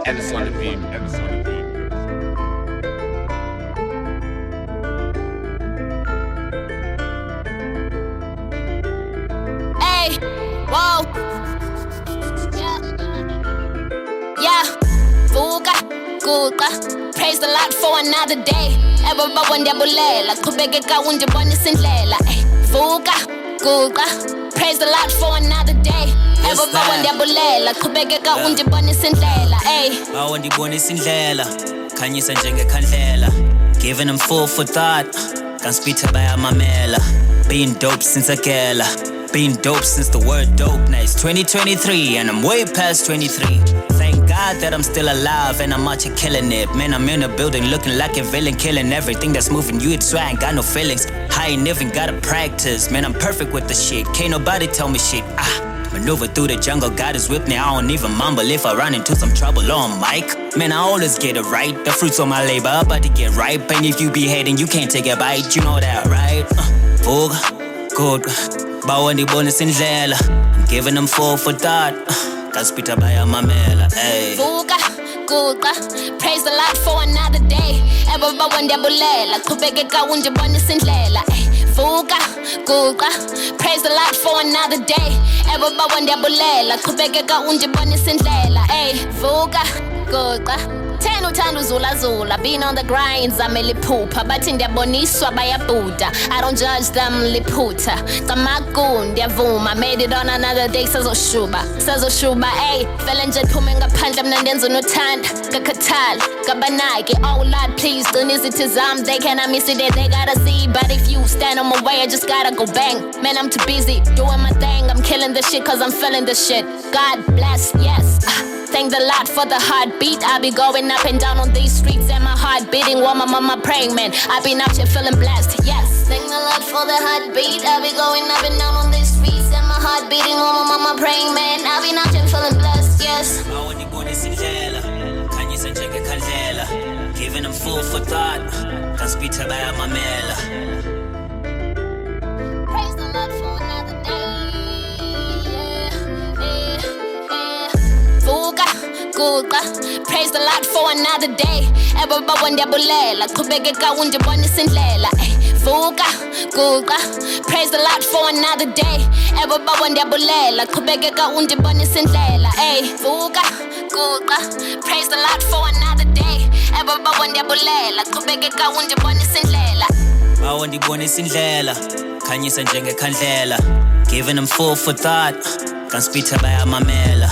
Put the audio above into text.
on the beat. Hey, whoa. Yeah, Vuka-ATI. Praise the Lord for another day. Everybody wandebulela, qhubekeka undibonisa indlela. Vuka-ATI. Praise the Lord for another day. Everybody wandebulela, qhubekeka undibonisa indlela. Awundibonisa indlela, khanyisa njengekhandlela. Giving them food for thought, kanspitha bayamamela. Been dope since a gala, been dope since the word dope. Now it's 2023 and I'm way past 23. Thank God that I'm still alive and I'm out here killing it. Man, I'm in a building looking like a villain, killing everything that's moving you. It's why I ain't got no feelings. I ain't even gotta practice. Man, I'm perfect with the shit. Can't nobody tell me shit. Maneuver through the jungle, God is with me. I don't even mumble if I run into some trouble on mic. Man, I always get it right. The fruits of my labor about to get ripe. And if you be hating, you can't take a bite. You know that, right? Vuka-ATI. Bawandibonisa indlela. I'm giving them food for thought. Kanspitha bayamamela. Vuka-ATI. Praise the Lord for another day. Everybody wandebulela, qhubekeka undibonisa indlela. Vuka-ATI. Praise the Lord for another day. Everybody wandebulela, qhubekeka undibonisa indlela. Vuka-ATI. Ten uthanda uzula, been on the grind, zame liphupha. Bathi ndiyaboniswa bayabuda, I don't judge them liphutha. Qamaku ndiyavuma, made it on another day, sazoshuba, fele nje phume ngaphandle mna ndenza unothanda. Kakhathala, kabanaki, oh Lord please, qinizitha zam, they cannot miss it, they gotta see. But if you stand on my way, I just gotta go bang. Man, I'm too busy, doing my thing, I'm killing the shit cause I'm feeling the shit. God bless, yes. Thank the Lord for the heartbeat. I be going up and down on these streets and my heart beating while my mama praying, man. I been out here feeling blessed, yes. Thank the Lord for the heartbeat. I be going up and down on these streets and my heart beating while my mama praying, man. I been out here feeling blessed, yes. Awundibonisa indlela, khanyisa njengekhandlela. Giving them food for thought, kanspitha bayamamela. Praise the Lord for another day. Vuka-ATI. Praise the Lord for another day. Everybody wandebulela, qhubekeka undibonisa indlela. Vuka-ATI. Praise the Lord for another day. Everybody wandebulela, qhubekeka undibonisa indlela. Vuka-ATI. Praise the Lord for another day. Everybody wandebulela, qhubekeka undibonisa indlela. Awundibonisa indlela, khanyisa njengekhandlela. Giving them food for thought, kanspitha bayamamela.